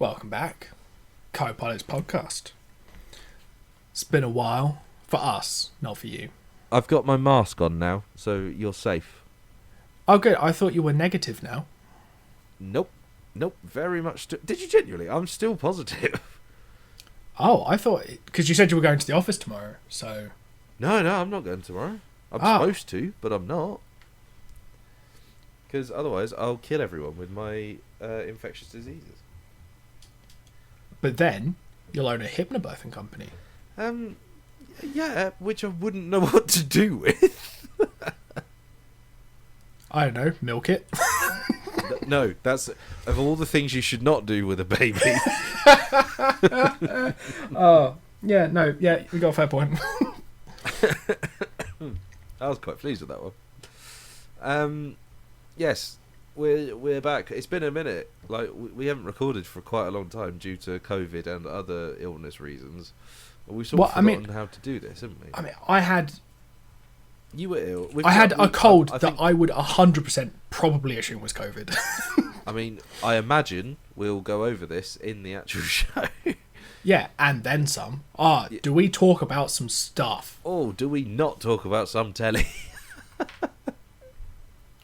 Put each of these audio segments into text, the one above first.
Welcome back, Co-Pilots Podcast. It's been a while for us, not for you. I've got my mask on now, so you're safe. Oh, good. I thought you were negative now. Nope, very much. Did you genuinely? I'm still positive. Oh, I thought because you said you were going to the office tomorrow. So No, I'm not going tomorrow. I'm supposed to, but I'm not. Because otherwise, I'll kill everyone with my infectious diseases. But then you'll own a hypnobirthing company. Yeah, which I wouldn't know what to do with. I don't know, milk it. No, that's of all the things you should not do with a baby. Oh, yeah, no, yeah, we got a fair point. I was quite pleased with that one. Yes, we're back. It's been a minute. Like we haven't recorded for quite a long time due to COVID and other illness reasons. We've sort of forgotten how to do this, haven't we? I mean, I had... You were ill. I had a cold that I would 100% probably assume was COVID. I mean, I imagine we'll go over this in the actual show. Yeah, and then some. Do we talk about some stuff? Oh, do we not talk about some telly?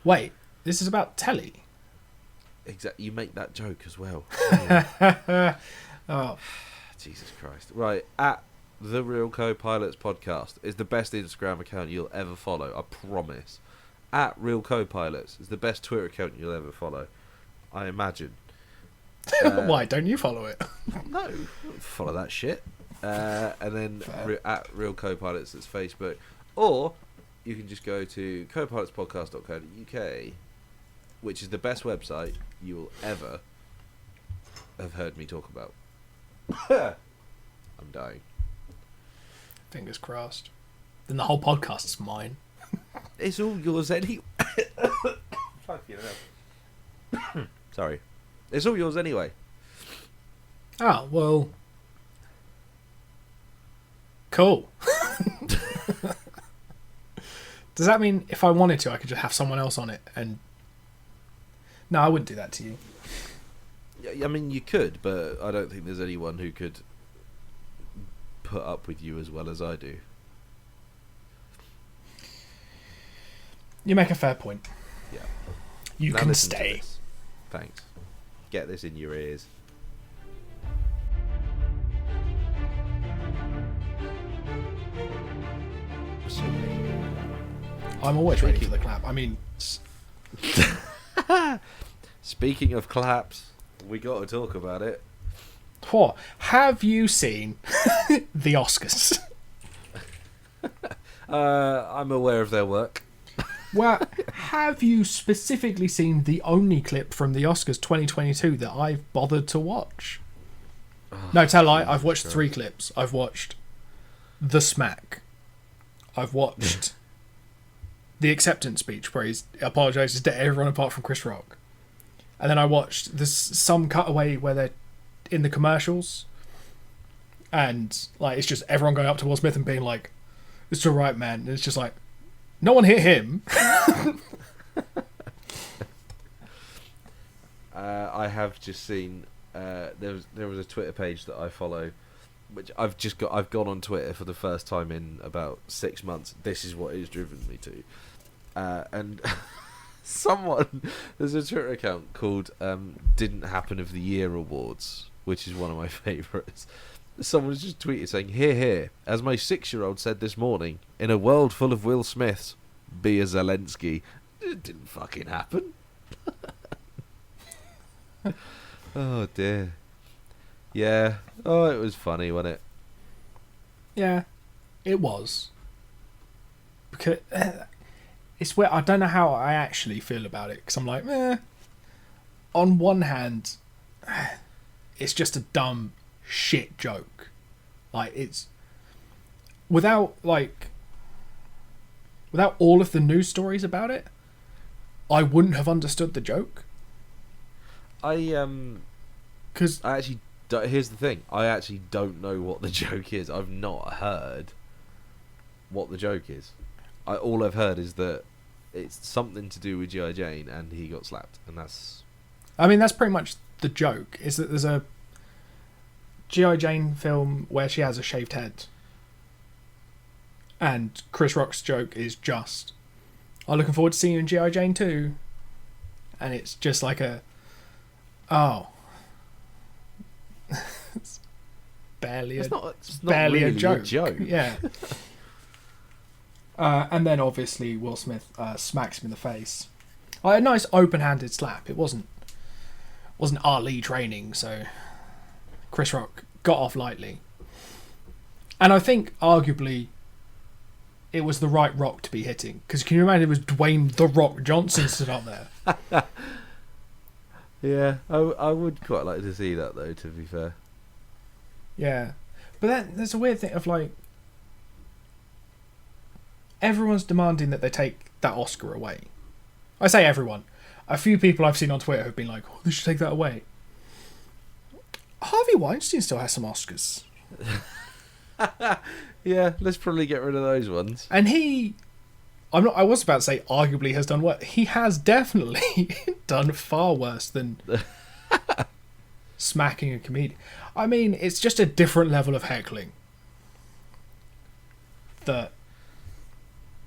Wait, this is about telly? Exactly. You make that joke as well. Oh, Jesus Christ. Right, at The Real Co-Pilots Podcast is the best Instagram account you'll ever follow, I promise. At Real Co-Pilots is the best Twitter account you'll ever follow, I imagine. why don't you follow it? No, I don't follow that shit. And then at Real Co-Pilots is Facebook. Or you can just go to copilotspodcast.co.uk, which is the best website you will ever have heard me talk about. I'm dying. Fingers crossed. Then the whole podcast's mine. It's all yours anyway. Sorry. It's all yours anyway. Oh, well. Cool. Does that mean if I wanted to, I could just have someone else on it? And no, I wouldn't do that to you. I mean, you could, but I don't think there's anyone who could put up with you as well as I do. You make a fair point. Yeah. You Now can listen to stay. this. Thanks. Get this in your ears. I'm always ready for the clap. I mean... Speaking of claps, we got to talk about it. What? Have you seen the Oscars? I'm aware of their work. Well, have you specifically seen the only clip from the Oscars 2022 that I've bothered to watch? No, tell a lie. I've watched 3 clips. I've watched The Smack. I've watched the acceptance speech where he apologises to everyone apart from Chris Rock. And then I watched some cutaway where they're in the commercials. And like it's just everyone going up to Will Smith and being like, "It's all right, man." And it's just like, no one hit him. I have just seen there was a Twitter page that I follow, which I've gone on Twitter for the first time in about 6 months. This is what it's driven me to, and there's a Twitter account called "Didn't Happen of the Year Awards," which is one of my favourites. Someone's just tweeted saying, "Hear, hear, as my 6-year-old said this morning, in a world full of Will Smiths, be a Zelensky." It didn't fucking happen. Oh dear. Yeah. Oh, it was funny, wasn't it? Yeah, it was. Because it's where I don't know how I actually feel about it. Because I'm like, on one hand, it's just a dumb shit joke. Like it's without all of the news stories about it, I wouldn't have understood the joke. Because I actually here's the thing. I actually don't know what the joke is. I've not heard what the joke is. All I've heard is that it's something to do with G.I. Jane and he got slapped, and that's... I mean, that's pretty much the joke, is that there's a G.I. Jane film where she has a shaved head. And Chris Rock's joke is just, I'm looking forward to seeing you in G.I. Jane 2. And it's just like it's barely it's not really a joke. Yeah. And then obviously Will Smith smacks him in the face. A nice open-handed slap. It wasn't Ali training, so Chris Rock got off lightly. And I think arguably it was the right Rock to be hitting, because can you imagine it was Dwayne "The Rock" Johnson stood up there? Yeah, I would quite like to see that though, to be fair. Yeah, but then there's a weird thing of like, everyone's demanding that they take that Oscar away. I say everyone. A few people I've seen on Twitter have been like, oh, they should take that away. Harvey Weinstein still has some Oscars. Yeah, let's probably get rid of those ones. And I was about to say arguably has done worse. He has definitely done far worse than smacking a comedian. I mean, it's just a different level of heckling. That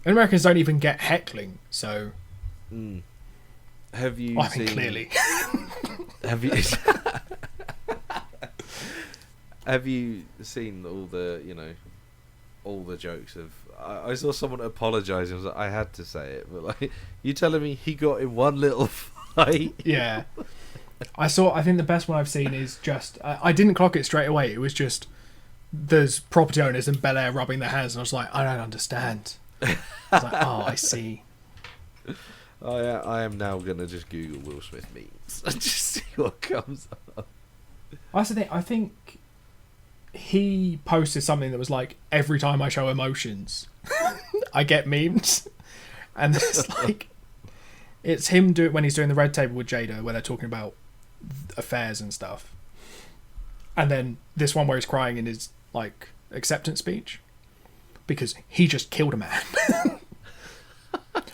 Americans don't even get heckling, so... Have you seen... clearly. Have you... Have you seen all the, all the jokes of... I saw someone apologise and was like, I had to say it, but like, you telling me he got in one little fight? Yeah. I think the best one I've seen is just... I didn't clock it straight away. It was just... There's property owners in Bel Air rubbing their hands, and I was like, I don't understand. I was like, oh, I see. Oh yeah, I am now going to just Google Will Smith memes and just see what comes up. I think he posted something that was like, every time I show emotions, I get memes. And it's like, it's him when he's doing the red table with Jada, where they're talking about affairs and stuff. And then this one where he's crying in his like acceptance speech because he just killed a man.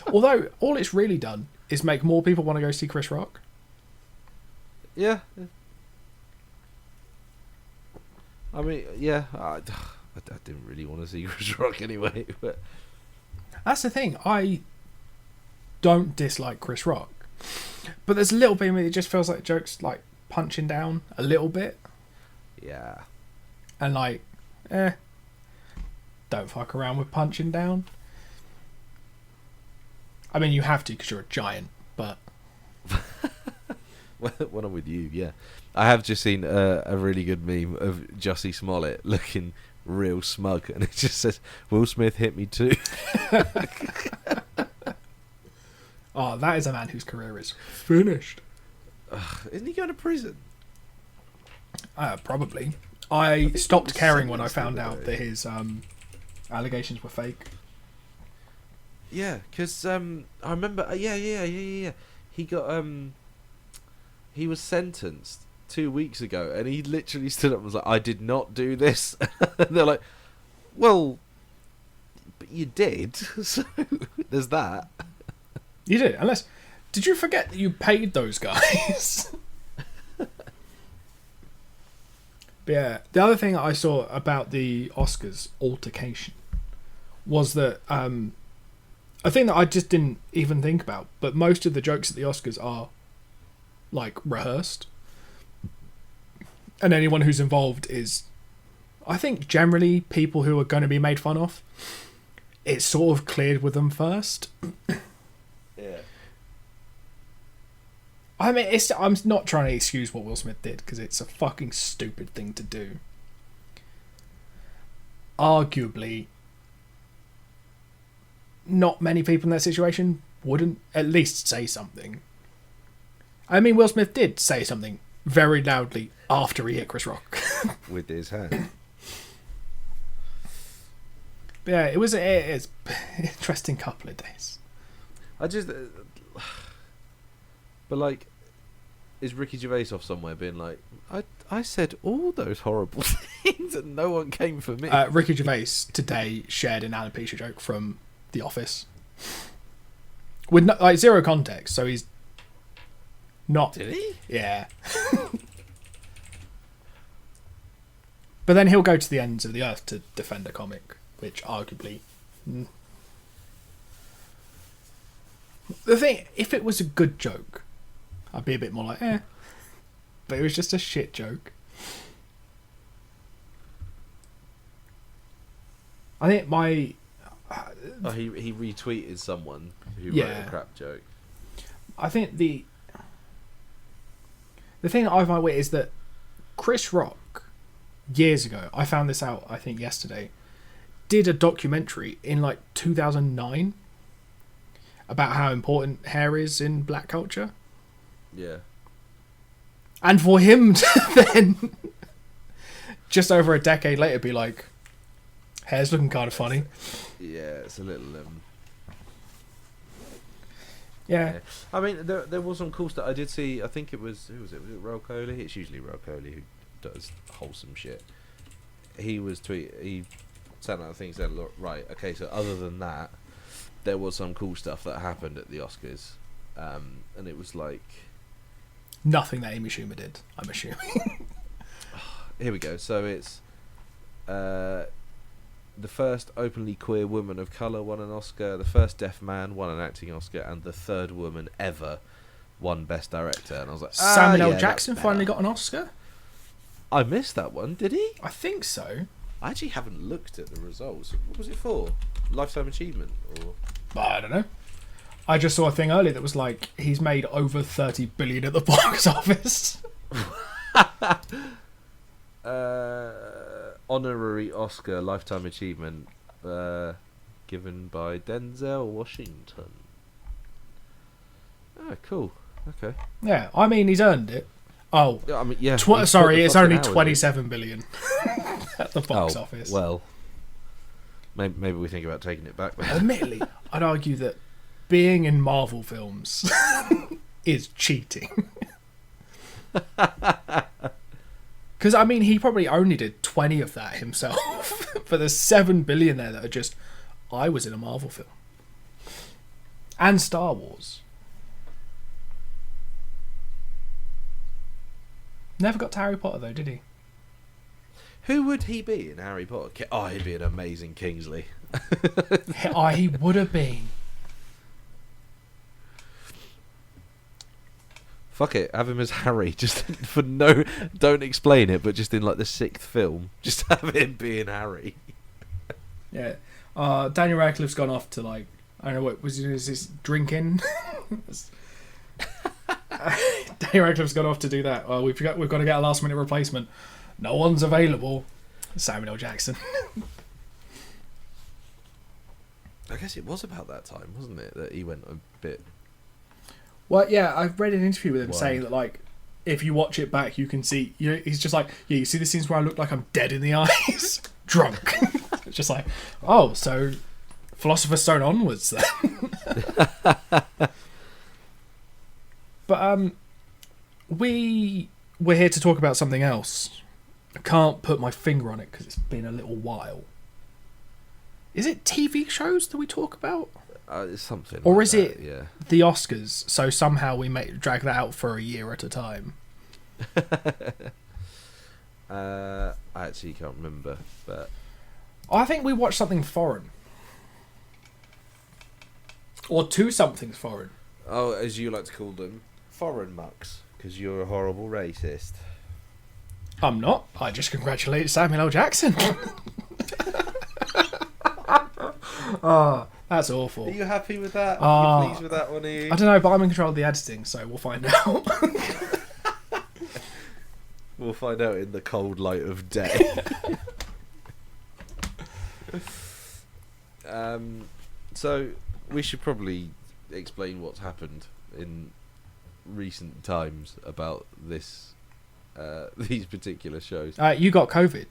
Although all it's really done is make more people want to go see Chris Rock. Yeah. I mean, yeah, I didn't really want to see Chris Rock anyway, but that's the thing. I don't dislike Chris Rock, but there's a little bit of me that just feels like jokes like punching down a little bit. Yeah. And like, don't fuck around with punching down. I mean, you have to because you're a giant, but... When I'm with you, yeah. I have just seen a really good meme of Jussie Smollett looking real smug, and it just says, Will Smith hit me too. Oh, that is a man whose career is finished. Isn't he going to prison? Probably. I stopped caring when I found out that his allegations were fake. Yeah, because I remember... Yeah. He got... He was sentenced 2 weeks ago, and he literally stood up and was like, I did not do this. And they're like, well, but you did, so there's that. You did, unless... Did you forget that you paid those guys? But yeah, the other thing I saw about the Oscars altercation was that a thing that I just didn't even think about, but most of the jokes at the Oscars are like rehearsed, and anyone who's involved is, I think, generally people who are going to be made fun of. It's sort of cleared with them first. Yeah. I mean, I'm not trying to excuse what Will Smith did, because it's a fucking stupid thing to do. Arguably, not many people in that situation wouldn't at least say something. I mean, Will Smith did say something very loudly after he hit Chris Rock. With his hand. But yeah, it's an interesting couple of days. I just... But like, is Ricky Gervais off somewhere being like, I said all those horrible things and no one came for me? Ricky Gervais today shared an alopecia joke from The Office. With like zero context, so he's not... Did he? Yeah. But then he'll go to the ends of the earth to defend a comic, which arguably... The thing, if it was a good joke, I'd be a bit more like, eh. But it was just a shit joke. I think my... he retweeted someone who wrote a crap joke. I think the thing that I find weird is that Chris Rock, years ago, I found this out, I think yesterday, did a documentary in like 2009 about how important hair is in black culture. Yeah. And for him to then, just over a decade later, be like, hair's looking kind of funny. Yeah, it's a little... Yeah. I mean, there was some cool stuff. I did see, I think it was... Who was it? Was it Ro Coley? It's usually Ro Coley who does wholesome shit. He sent out a thing saying, look, right, okay, so other than that, there was some cool stuff that happened at the Oscars. And it was like... Nothing that Amy Schumer did, I'm assuming. Here we go. So it's... the first openly queer woman of colour won an Oscar, the first deaf man won an acting Oscar, and the third woman ever won Best Director. And I was like, Samuel L. Jackson finally got an Oscar? I missed that one, did he? I think so. I actually haven't looked at the results. What was it for? Lifetime Achievement? Or I don't know. I just saw a thing earlier that was like, he's made over 30 billion at the box office. Honorary Oscar Lifetime Achievement given by Denzel Washington. Oh, cool. Okay. Yeah, I mean, he's earned it. Oh, I mean, yeah. Sorry, it's only 27 billion at the box office. Well, maybe we think about taking it back. Admittedly, I'd argue that being in Marvel films is cheating. Because, I mean, he probably only did 20 of that himself. But there's 7 billion there that are just, I was in a Marvel film. And Star Wars. Never got to Harry Potter, though, did he? Who would he be in Harry Potter? Oh, he'd be an amazing Kingsley. He would have been. Fuck it, have him as Harry. Just for don't explain it, but just in like the 6th film, just have him being Harry. Yeah. Daniel Radcliffe's gone off to like, I don't know what was this drinking. Daniel Radcliffe's gone off to do that. Well, we've got to get a last minute replacement. No one's available. Samuel L. Jackson. I guess it was about that time, wasn't it, that he went a bit... Well, yeah, I've read an interview with him saying that, like, if you watch it back, you can see, you know, he's just like, yeah, you see the scenes where I look like I'm dead in the eyes? Drunk. It's just like, oh, so Philosopher's Stone onwards then. But we're here to talk about something else. I can't put my finger on it because it's been a little while. Is it TV shows that we talk about? It's something. Or like is that, it the Oscars? So somehow we drag that out for a year at a time. I actually can't remember, but I think we watched something foreign. Or two somethings foreign. Oh, as you like to call them, foreign mucks, because you're a horrible racist. I'm not. I just congratulated Samuel L. Jackson. Oh, that's awful. Are you happy with that? Are you pleased with that one? Are you? I don't know, but I'm in control of the editing, so we'll find out. We'll find out in the cold light of day. So we should probably explain what's happened in recent times about this, these particular shows. You got COVID.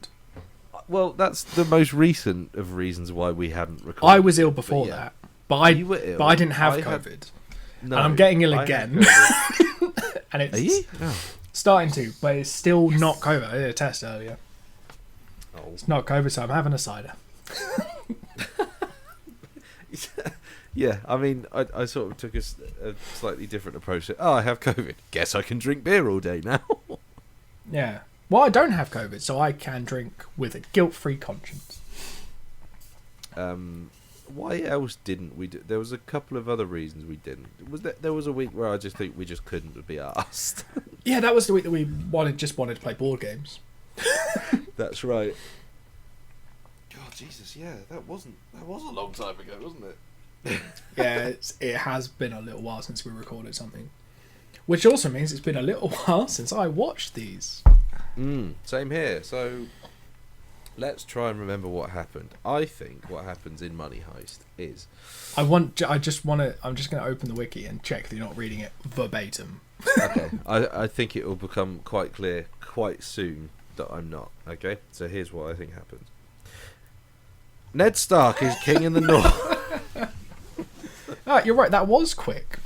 Well, that's the most recent of reasons why we hadn't recorded. I was ill before that, but you were ill. But I didn't have COVID. No, and I'm getting ill again. And it's Are you? No. Starting to, but it's still not COVID. I did a test earlier. Oh. It's not COVID, so I'm having a cider. Yeah, I mean, I sort of took a slightly different approach. I have COVID. Guess I can drink beer all day now. Yeah. Well, I don't have COVID, so I can drink with a guilt-free conscience. Why else didn't we do? There was a couple of other reasons we didn't. There was a week where I just think we just couldn't be asked. Yeah, that was the week that we wanted to play board games. That's right. God, Jesus, yeah, that was a long time ago, wasn't it? Yeah, it has been a little while since we recorded something, which also means it's been a little while since I watched these. Same here. So let's try and remember what happened. I think what happens in Money Heist is I'm just going to open the wiki and check that you're not reading it verbatim. Okay. I think it will become quite clear quite soon that I'm not. Okay, so here's what I think happens. Ned Stark is king in the north. Ah, you're right, that was quick.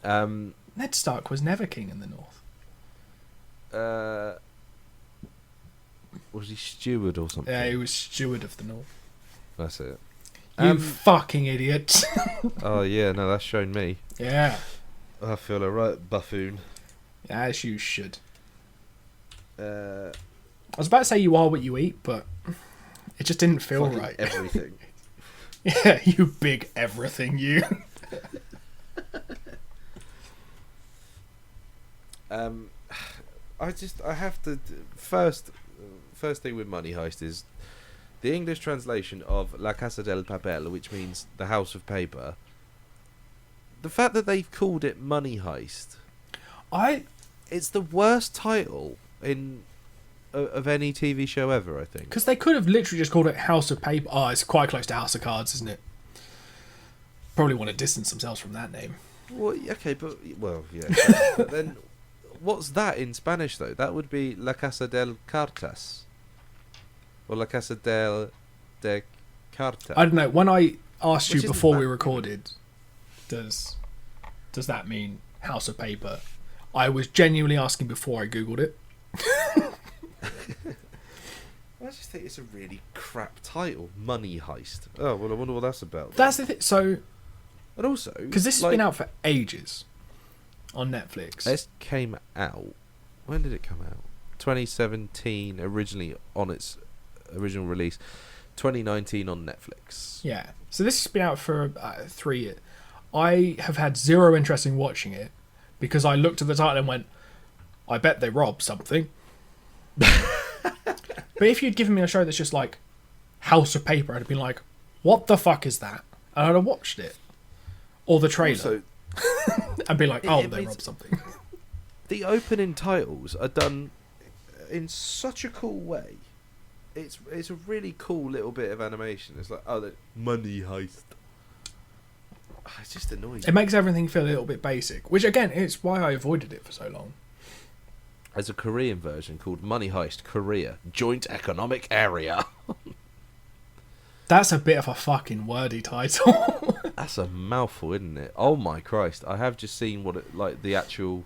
Ned Stark was never king in the north. Was he steward or something? Yeah, he was steward of the north. That's it. You fucking idiot. Oh yeah, no, that's shown me. Yeah. I feel a right buffoon. As you should. I was about to say you are what you eat, but it just didn't feel right. Everything. Yeah, you big everything, you. I have to first thing with Money Heist is the English translation of La Casa del Papel, which means the House of Paper. The fact that they've called it Money Heist, it's the worst title of any TV show ever, I think. Because they could have literally just called it House of Paper. Oh, it's quite close to House of Cards, isn't it? Probably want to distance themselves from that name. Well, okay, but but then what's that in Spanish though? That would be La Casa del Cartas or La Casa de Carta. I don't know. When I asked you before we recorded, does that mean House of Paper? I was genuinely asking before I googled it. I just think it's a really crap title, Money Heist. Oh well, I wonder what that's about. That's the thing. So, and also because this has been out for ages on Netflix. This came out. When did it come out? 2017 originally on its original release. 2019 on Netflix. Yeah. So this has been out for 3 years. I have had zero interest in watching it because I looked at the title and went, I bet they robbed something. But if you'd given me a show that's just like House of Paper, I'd have been like, what the fuck is that? And I'd have watched it. Or the trailer. Also, I'd be like, they robbed something. The opening titles are done in such a cool way. It's a really cool little bit of animation. It's like, the Money Heist. It's just annoying. It makes everything feel a little bit basic, which again is why I avoided it for so long. There's a Korean version called Money Heist Korea Joint Economic Area. That's a bit of a fucking wordy title. That's a mouthful, isn't it? Oh my Christ! I have just seen what it like the actual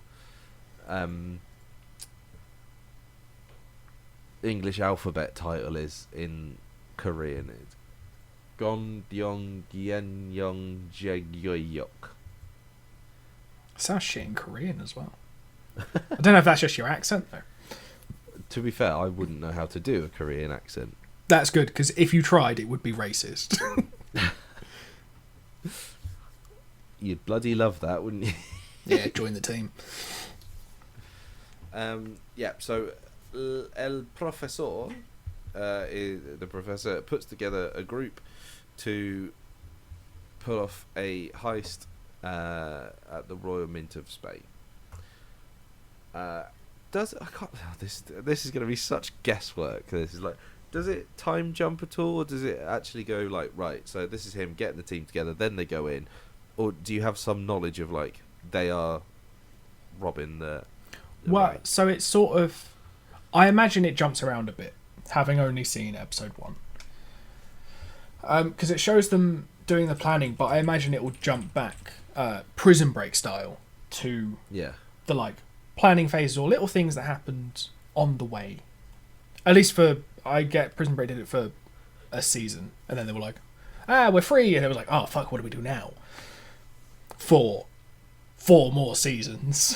English alphabet title is in Korean. It's Gondyong Gyeongyong Jaegyeok. Sounds shit in Korean as well. I don't know if that's just your accent though. To be fair, I wouldn't know how to do a Korean accent. That's good, because if you tried, it would be racist. You'd bloody love that, wouldn't you? Yeah, join the team. So El Profesor, the professor, puts together a group to pull off a heist at the Royal Mint of Spain. This is going to be such guesswork. This is like, does it time jump at all, or does it actually go like, right, so this is him getting the team together, then they go in, or do you have some knowledge of like they are robbing the bank? So it's sort of, I imagine it jumps around a bit, having only seen episode 1, because it shows them doing the planning, but I imagine it will jump back Prison Break style to the like planning phases or little things that happened on the way. At least I get Prison Break did it for a season, and then they were like, we're free, and it was like, oh fuck, what do we do now? For 4 more seasons.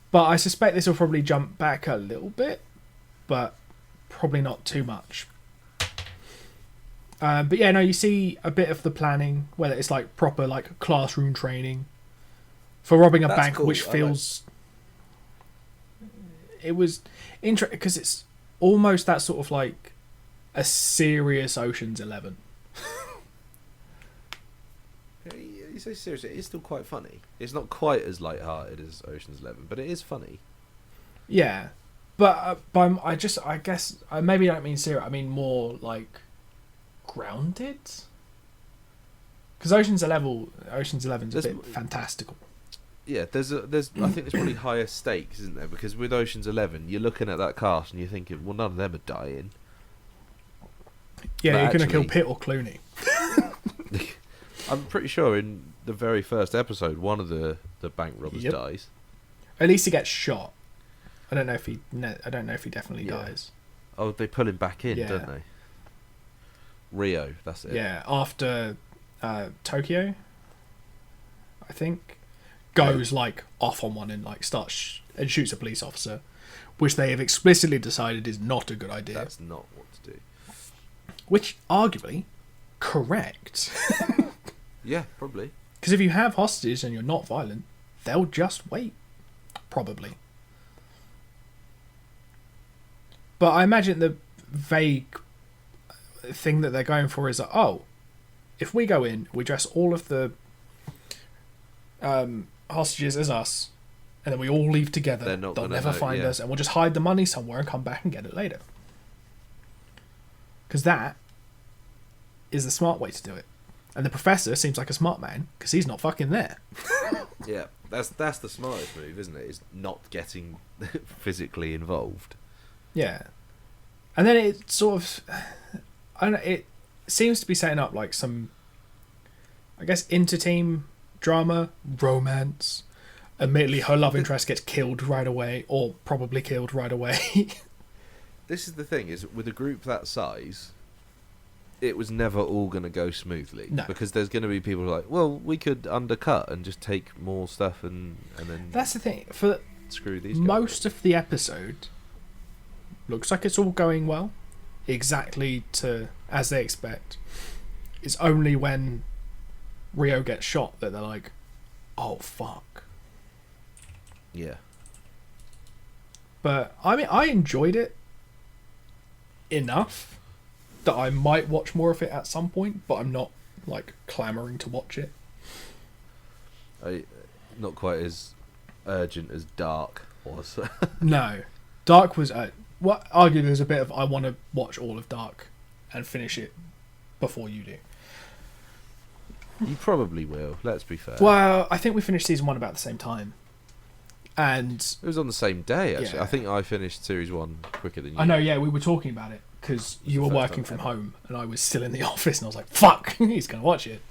But I suspect this will probably jump back a little bit, but probably not too much. But yeah, no, you see a bit of the planning, whether it's like proper like classroom training for robbing a bank, cool. Which feels it was interesting because it's almost that sort of like a serious Ocean's 11. You say serious, it is still quite funny. It's not quite as light-hearted as Ocean's 11, but it is funny. Yeah, but I guess I maybe don't mean serious. I mean more like grounded. Because Ocean's 11's a bit fantastical. Yeah, there's I think there's probably higher stakes, isn't there? Because with Ocean's 11, you're looking at that cast and you're thinking, well, none of them are dying. Yeah, but you're going to kill Pitt or Clooney. I'm pretty sure in the very first episode, one of the bank robbers dies. At least he gets shot. I don't know if he definitely dies. Oh, they pull him back in, don't they? Rio, that's it. Yeah, after Tokyo, I think, goes like off on one and like starts and shoots a police officer, which they have explicitly decided is not a good idea. That's not what to do. Which arguably correct. Yeah, probably. Because if you have hostages and you're not violent, they'll just wait. Probably. But I imagine the vague thing that they're going for is that, oh, if we go in, we dress all of the hostages as us, and then we all leave together, they'll never find us, and we'll just hide the money somewhere and come back and get it later. Because that is the smart way to do it. And the professor seems like a smart man because he's not fucking there. Yeah, that's the smartest move, isn't it? Is not getting physically involved. Yeah, and then it sort of, I don't know. It seems to be setting up like some, I guess, inter-team drama, romance. Admittedly, her love interest gets killed right away, or probably killed right away. This is the thing: is with a group that size, it was never all going to go smoothly. No. Because there's going to be people who are like, well, we could undercut and just take more stuff and then... That's the thing. For screw these most guys. of the episode, looks like it's all going well. Exactly as they expect. It's only when Rio gets shot that they're like, oh, fuck. Yeah. But, I mean, I enjoyed it enough that I might watch more of it at some point, but I'm not like clamouring to watch it. Not quite as urgent as Dark was. No, Dark was arguably there's a bit of I want to watch all of Dark and finish it before you do. You probably will. Let's be fair. Well, I think we finished season 1 about the same time, and it was on the same day. Actually, yeah. I think I finished series 1 quicker than you. I know. Yeah, we were talking about it. Because you were working from home and I was still in the office and I was like, fuck, he's going to watch it.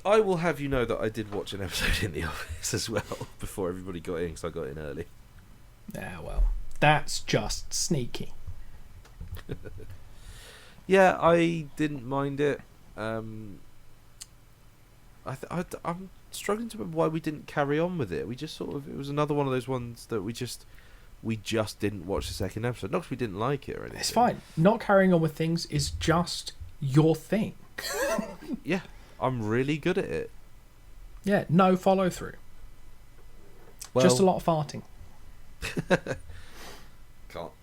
I will have you know that I did watch an episode in the office as well before everybody got in because I got in early. Yeah, well, that's just sneaky. Yeah, I didn't mind it. I'm struggling to remember why we didn't carry on with it. We just sort of... It was another one of those ones that we just didn't watch the second episode. Not because we didn't like it or anything. It's fine. Not carrying on with things is just your thing. Yeah, I'm really good at it. Yeah, no follow through. Well, just a lot of farting.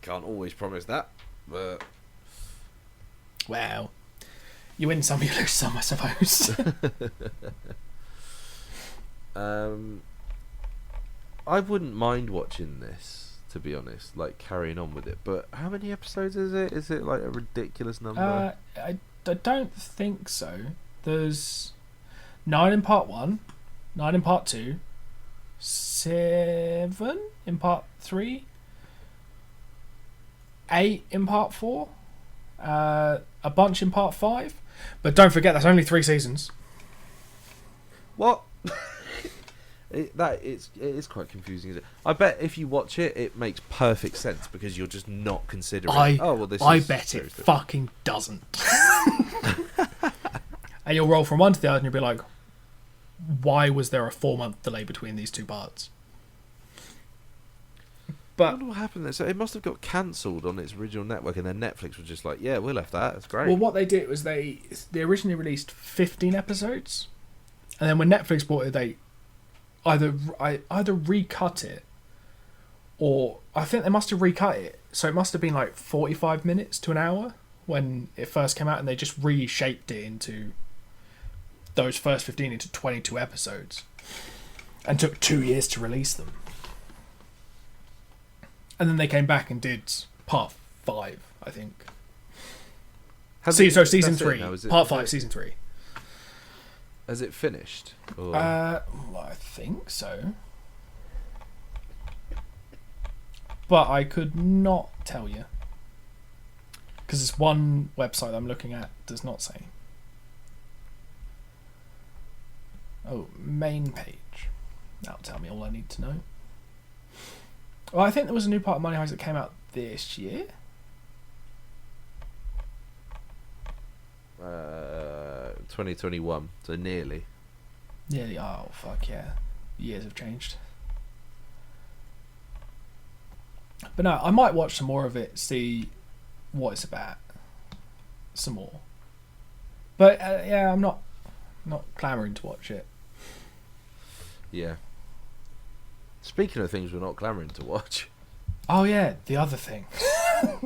Can't always promise that, but... Well, you win some, you lose some, I suppose. I wouldn't mind watching this, to be honest, like carrying on with it. But how many episodes is it? Is it like a ridiculous number? I don't think so. There's 9 in part 1, 9 in part 2, 7 in part 3, 8 in part 4, a bunch in part 5. But don't forget, that's only 3 seasons. What? It is quite confusing, is it? I bet if you watch it, it makes perfect sense because you're just not considering. I bet it fucking doesn't. And you'll roll from one to the other, and you'll be like, "Why was there a 4-month delay between these 2 parts?" But wonder what happened there. So it must have got cancelled on its original network, and then Netflix was just like, "Yeah, we left that. That's great." well, what they did was they originally released 15 episodes, and then when Netflix bought it, they either recut it, or I think they must have recut it. So it must have been like 45 minutes to an hour when it first came out, and they just reshaped it into those first 15 into 22 episodes, and took 2 years to release them. And then they came back and did part 5, I think. Season 3, part 5, season 3. Has it finished? Or? I think so. But I could not tell you. Because this one website I'm looking at does not say. Oh, main page. That'll tell me all I need to know. Well, I think there was a new part of Money Heist that came out this year. 2021, so nearly. Nearly. Oh, fuck yeah. Years have changed. But no, I might watch some more of it, see what it's about. Some more. But yeah, I'm not clamouring to watch it. Yeah. Speaking of things we're not clamouring to watch. Oh yeah, the other thing.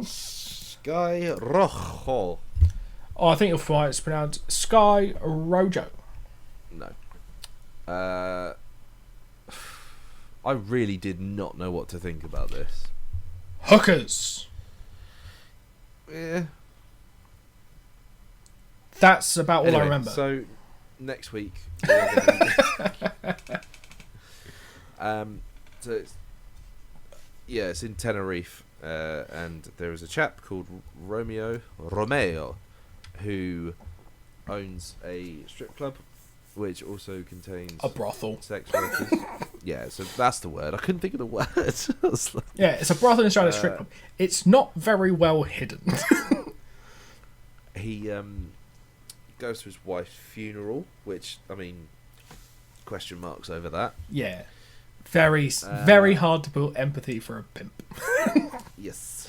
Sky Rojo. Oh, I think you'll find it's pronounced Sky Rojo. No. I really did not know what to think about this. Hookers. Yeah. That's about all Anyway, I remember. So, next week. So it's in Tenerife, and there is a chap called Romeo, who owns a strip club, which also contains a brothel. Sex workers. Yeah, so that's the word. I couldn't think of the word. Yeah, it's a brothel inside a strip club. It's not very well hidden. He goes to his wife's funeral, which, I mean, question marks over that. Yeah. Very hard to build empathy for a pimp. Yes.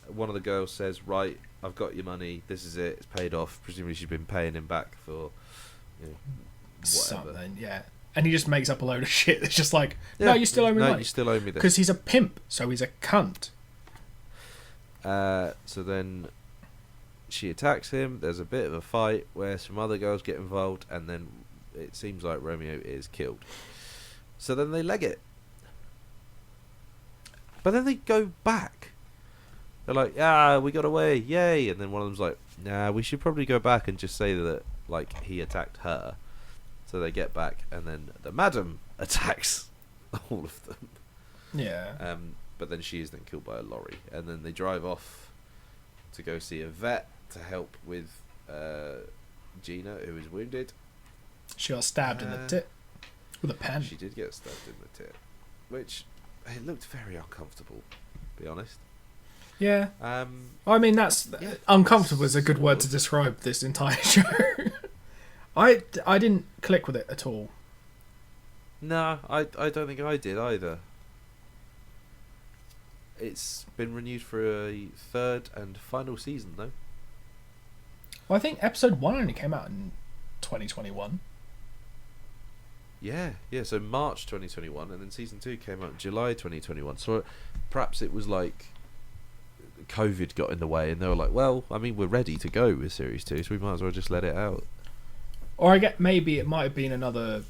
One of the girls says, "Right, I've got your money. This is it. It's paid off." Presumably she's been paying him back for, whatever. Something, yeah. And he just makes up a load of shit. It's just like, no, you still owe me money. No, you still owe me this. Because he's a pimp, so he's a cunt. So then she attacks him. There's a bit of a fight where some other girls get involved, and then it seems like Romeo is killed. So then they leg it. But then they go back. They're like, we got away, yay. And then one of them's like, nah, we should probably go back and just say that, like, he attacked her. So they get back, and then the madam attacks all of them. Yeah. But then she is then killed by a lorry. And then they drive off to go see a vet to help with Gina, who is wounded. She got stabbed in the tit with a pen. She did get stabbed in the tit, which it looked very uncomfortable, to be honest. Yeah. I mean, uncomfortable is a good word to describe this entire show. I didn't click with it at all. No, I don't think I did either. It's been renewed for a third and final season, though. Well, I think episode 1 only came out in 2021. Yeah, so March 2021, and then season 2 came out in July 2021. So perhaps it was like COVID got in the way, and they were like, well, I mean, we're ready to go with series 2, so we might as well just let it out. Or I get maybe it might have been another.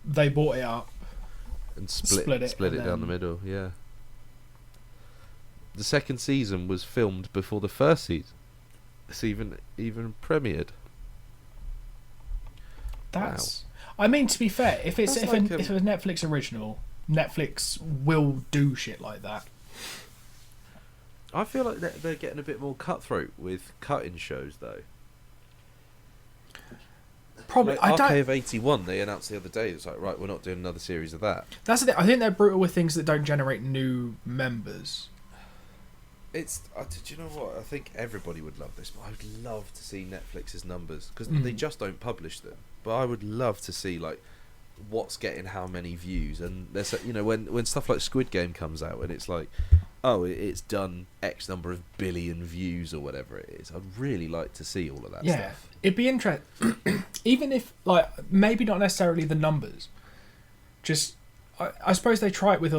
They bought it up and split it down the middle. Yeah. The second season was filmed before the first season. It's even premiered. That's. Wow. I mean, to be fair, if it's if a Netflix original, Netflix will do shit like that. I feel like they're getting a bit more cutthroat with cutting shows, though. Probably. Like Arcade of 81, they announced the other day. It's like, right, we're not doing another series of that. That's the thing. I think they're brutal with things that don't generate new members. Do you know what? I think everybody would love this, but I would love to see Netflix's numbers because they just don't publish them. But I would love to see like what's getting how many views, and there's when stuff like Squid Game comes out and it's like, oh, it's done X number of billion views or whatever it is. I'd really like to see all of that stuff. It'd be interesting, even if like maybe not necessarily the numbers, just I suppose they try it with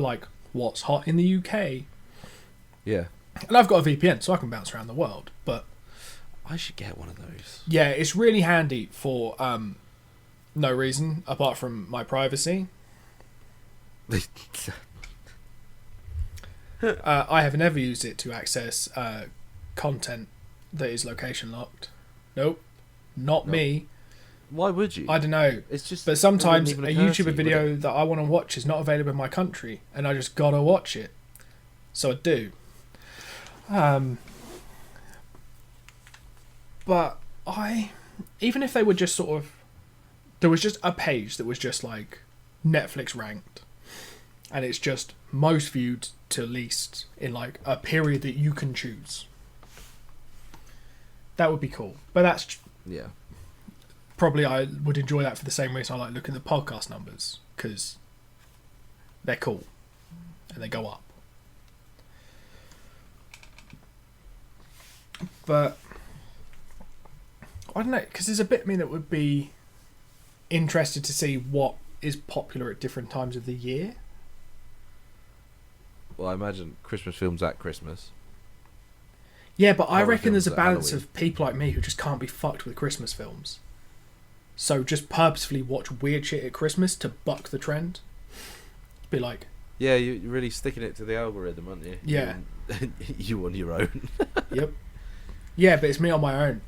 what's hot in the UK. Yeah, and I've got a VPN so I can bounce around the world, but I should get one of those. Yeah, it's really handy for no reason apart from my privacy. I have never used it to access content that is location locked. Nope, not me. Why would you? I don't know. It's just. But sometimes a YouTube video that I want to watch is not available in my country, and I just gotta watch it. So I do. But even if they were just sort of, there was just a page that was just like Netflix ranked, and it's just most viewed to least in like a period that you can choose. That would be cool. But that's probably I would enjoy that for the same reason I like looking at the podcast numbers, because they're cool and they go up. But I don't know, because there's a bit of me that would be interested to see what is popular at different times of the year. Well, I imagine Christmas films at Christmas. Yeah, but I reckon there's a films at balance Halloween. of people like me who just can't be fucked with Christmas films. So just purposefully watch weird shit at Christmas to buck the trend. Be like... Yeah, you're really sticking it to the algorithm, aren't you? Yeah. You on your own. Yep. Yeah, but it's me on my own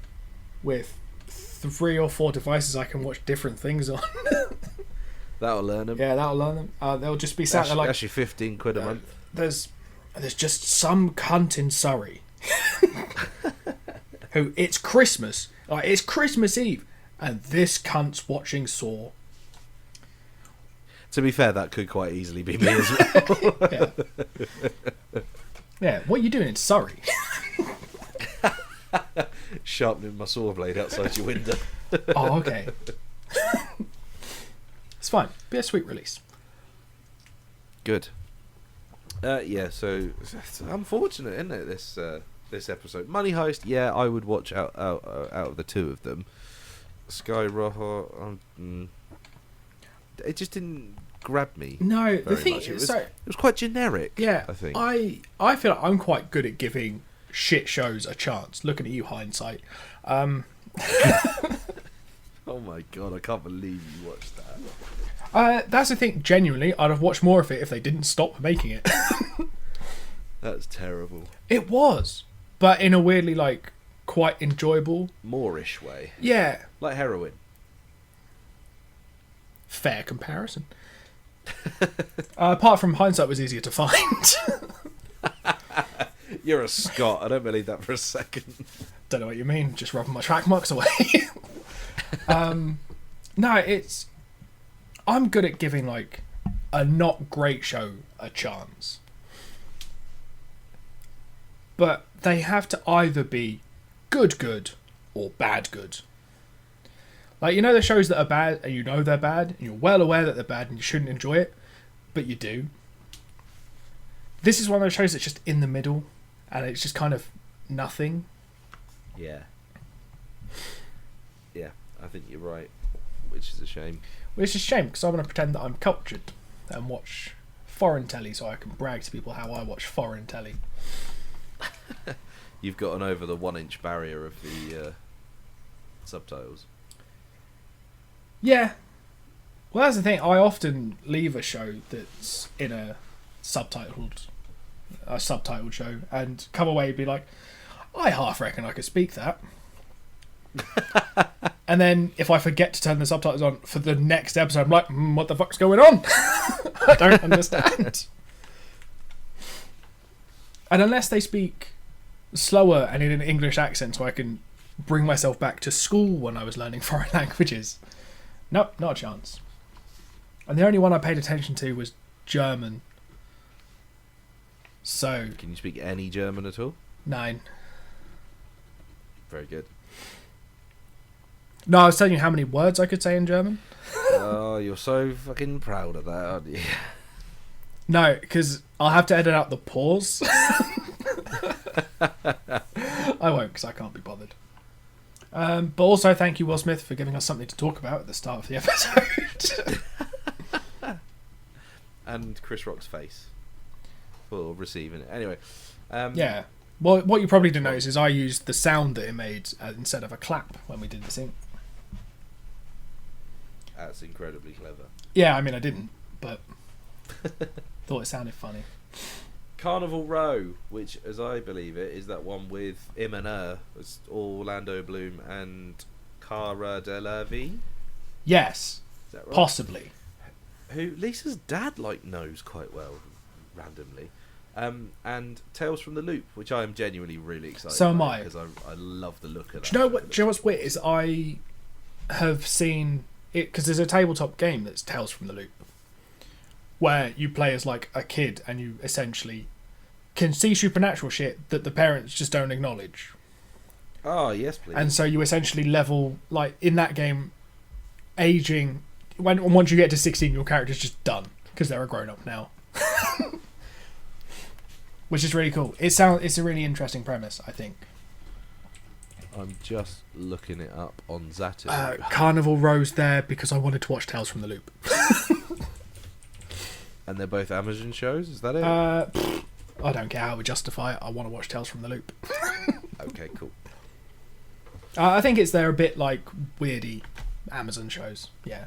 with 3 or 4 devices I can watch different things on. That'll learn them. Yeah, that'll learn them. They'll just be sat there like... That's your 15 quid a month. There's just some cunt in Surrey who, it's Christmas. Like, it's Christmas Eve, and this cunt's watching Saw. To be fair, that could quite easily be me as well. Yeah. Yeah, what are you doing in Surrey? Sharpening my saw blade outside your window. Oh, okay. It's fine. Be a sweet release. Good. Yeah, so it's unfortunate, isn't it? This episode, Money Heist. Yeah, I would watch out of the two of them. Sky Rojo. It just didn't grab me. No, the thing much. is, It was quite generic. Yeah, I think. I feel like I'm quite good at giving shit shows a chance. Looking at you, hindsight. Oh my god, I can't believe you watched that. That's the thing. Genuinely, I'd have watched more of it if they didn't stop making it. That's terrible. It was, but in a weirdly quite enjoyable, Moorish way. Yeah, Like heroin. fair comparison. Apart from hindsight was easier to find. You're a Scot. I don't believe that for a second. Don't know what you mean. Just rubbing my track marks away. No, I'm good at giving a not great show a chance. But they have to either be good or bad good. The shows that are bad and you know they're bad and you're well aware that they're bad and you shouldn't enjoy it, but you do. This is one of those shows that's just in the middle and it's just kind of nothing. Yeah. Yeah, I think you're right, which is a shame. Which is a shame because I want to pretend that I'm cultured and watch foreign telly so I can brag to people how I watch foreign telly. You've gotten over the 1-inch barrier of the subtitles. Yeah. Well, that's the thing. I often leave a show that's in a subtitled show and come away and be like, I half reckon I could speak that. And then if I forget to turn the subtitles on for the next episode, I'm like, what the fuck's going on? I don't understand. And unless they speak slower and in an English accent so I can bring myself back to school when I was learning foreign languages, nope, not a chance. And the only one I paid attention to was German. So... Can you speak any German at all? 9. Very good. No, I was telling you how many words I could say in German. Oh, you're so fucking proud of that, aren't you? No, because I'll have to edit out the pause. I won't, because I can't be bothered. But also, thank you, Will Smith, for giving us something to talk about at the start of the episode. And Chris Rock's face for receiving it. Anyway. Yeah. Well, what you probably didn't notice is I used the sound that it made instead of a clap when we did the sync. That's incredibly clever. Yeah, I mean, I didn't, but thought it sounded funny. Carnival Row, which, as I believe it, is that one with him and her. It's Orlando Bloom and Cara Delevingne. Yes, Is that right? possibly. Who Lisa's dad knows quite well, randomly. And Tales from the Loop, which I am genuinely really excited So am about I. because I love the look of that. Do you know what's weird is I have seen it because there's a tabletop game that's Tales from the Loop, where you play as like a kid and you essentially can see supernatural shit that the parents just don't acknowledge. Oh yes, please. And so you essentially level, like in that game, aging. Once you get to 16, your character's just done because they're a grown up now. Which is really cool. It's a really interesting premise, I think. I'm just looking it up on Zatu. Carnival Row's there because I wanted to watch Tales from the Loop. And they're both Amazon shows, is that it? I don't care how we justify it. I want to watch Tales from the Loop. Okay, cool. I think they're a bit like weirdy Amazon shows. Yeah.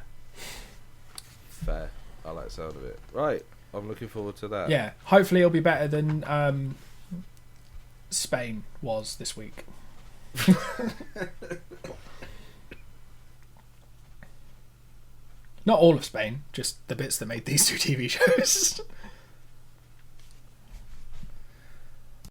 Fair. I like the sound of it. Right. I'm looking forward to that. Yeah. Hopefully it'll be better than Spain was this week. Not all of Spain, just the bits that made these two TV shows.